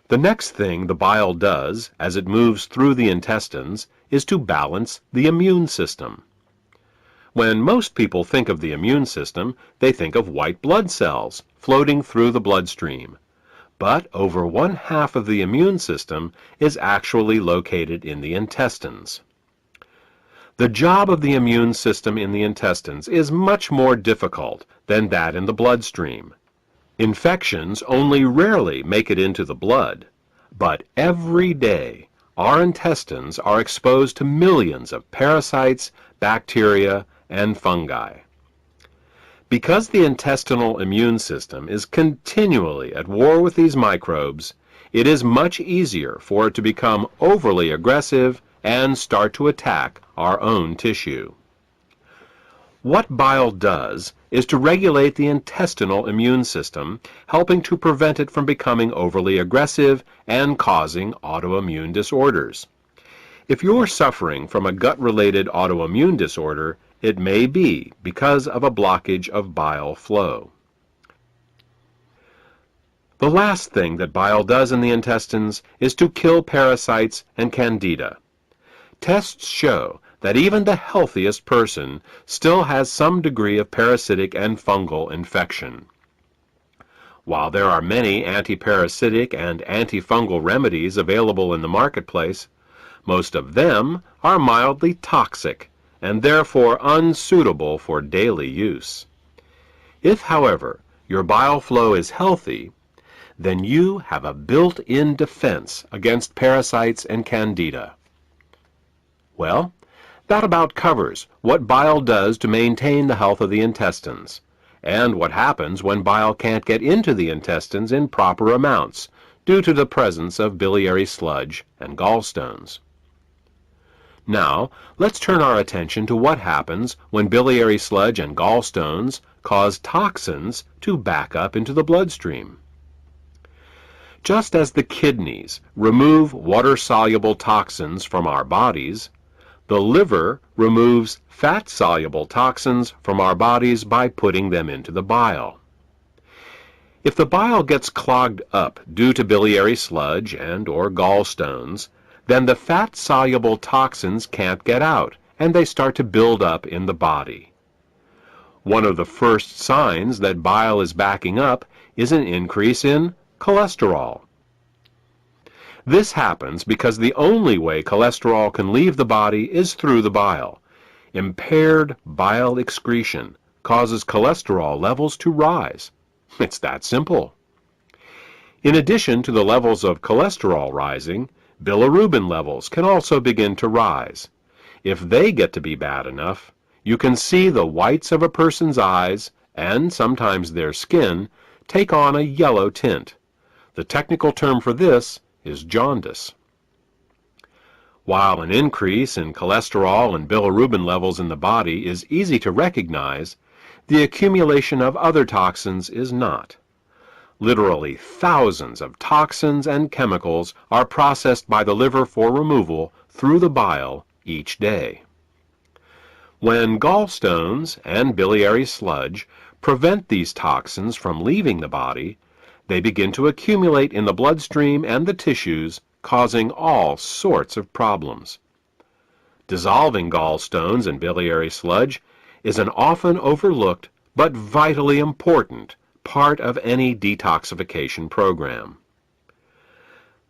The next thing the bile does as it moves through the intestines is to balance the immune system. When most people think of the immune system, they think of white blood cells floating through the bloodstream. But over 1/2 of the immune system is actually located in the intestines. The job of the immune system in the intestines is much more difficult than that in the bloodstream. Infections only rarely make it into the blood, but every day our intestines are exposed to millions of parasites, bacteria, and fungi. Because the intestinal immune system is continually at war with these microbes, it is much easier for it to become overly aggressive and start to attack our own tissue. What bile does is to regulate the intestinal immune system, helping to prevent it from becoming overly aggressive and causing autoimmune disorders. If you're suffering from a gut-related autoimmune disorder, it may be because of a blockage of bile flow. The last thing that bile does in the intestines is to kill parasites and candida. Tests show that even the healthiest person still has some degree of parasitic and fungal infection. While there are many antiparasitic and antifungal remedies available in the marketplace, most of them are mildly toxic and therefore unsuitable for daily use. If, however, your bile flow is healthy, then you have a built-in defense against parasites and candida. Well, that about covers what bile does to maintain the health of the intestines, and what happens when bile can't get into the intestines in proper amounts due to the presence of biliary sludge and gallstones. Now, let's turn our attention to what happens when biliary sludge and gallstones cause toxins to back up into the bloodstream. Just as the kidneys remove water-soluble toxins from our bodies, the liver removes fat-soluble toxins from our bodies by putting them into the bile. If the bile gets clogged up due to biliary sludge and/or gallstones, then the fat-soluble toxins can't get out, and they start to build up in the body. One of the first signs that bile is backing up is an increase in cholesterol. This happens because the only way cholesterol can leave the body is through the bile. Impaired bile excretion causes cholesterol levels to rise. It's that simple. In addition to the levels of cholesterol rising, bilirubin levels can also begin to rise. If they get to be bad enough, you can see the whites of a person's eyes, and sometimes their skin, take on a yellow tint. The technical term for this is jaundice. While an increase in cholesterol and bilirubin levels in the body is easy to recognize, the accumulation of other toxins is not. Literally thousands of toxins and chemicals are processed by the liver for removal through the bile each day. When gallstones and biliary sludge prevent these toxins from leaving the body, they begin to accumulate in the bloodstream and the tissues, causing all sorts of problems. Dissolving gallstones and biliary sludge is an often overlooked but vitally important part of any detoxification program.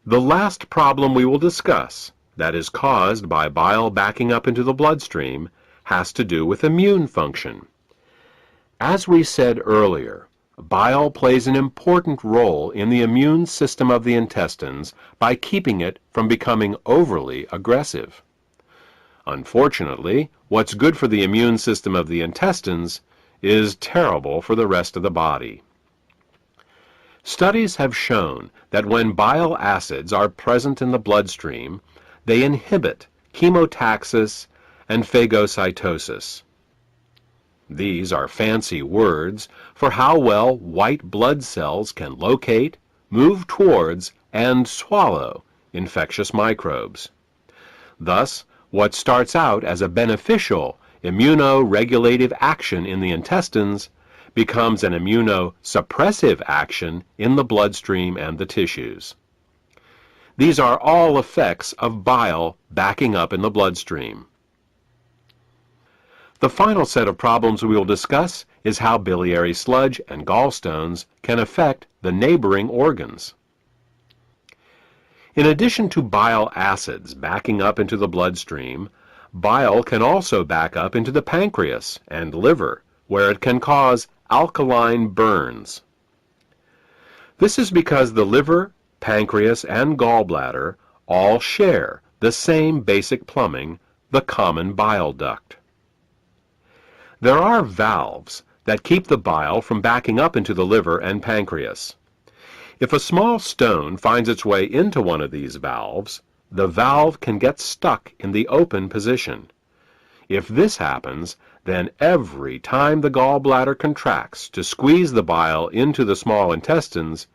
The last problem we will discuss, that is caused by bile backing up into the bloodstream, has to do with immune function. As we said earlier, bile plays an important role in the immune system of the intestines by keeping it from becoming overly aggressive. Unfortunately, what's good for the immune system of the intestines is terrible for the rest of the body. Studies have shown that when bile acids are present in the bloodstream, they inhibit chemotaxis and phagocytosis. These are fancy words for how well white blood cells can locate, move towards, and swallow infectious microbes. Thus, what starts out as a beneficial immunoregulative action in the intestines becomes an immunosuppressive action in the bloodstream and the tissues. These are all effects of bile backing up in the bloodstream. The final set of problems we will discuss is how biliary sludge and gallstones can affect the neighboring organs. In addition to bile acids backing up into the bloodstream, bile can also back up into the pancreas and liver, where it can cause alkaline burns. This is because the liver, pancreas, and gallbladder all share the same basic plumbing, the common bile duct. There are valves that keep the bile from backing up into the liver and pancreas. If a small stone finds its way into one of these valves, the valve can get stuck in the open position. If this happens, then every time the gallbladder contracts to squeeze the bile into the small intestines,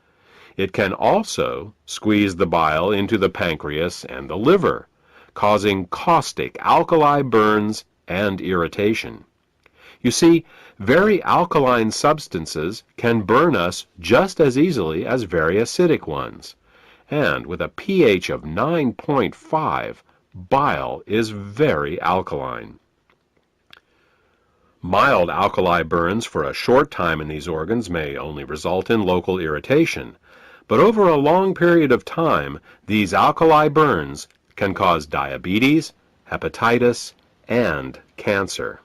it can also squeeze the bile into the pancreas and the liver, causing caustic alkali burns and irritation. You see, very alkaline substances can burn us just as easily as very acidic ones. And with a pH of 9.5, bile is very alkaline. Mild alkali burns for a short time in these organs may only result in local irritation, but over a long period of time, these alkali burns can cause diabetes, hepatitis, and cancer.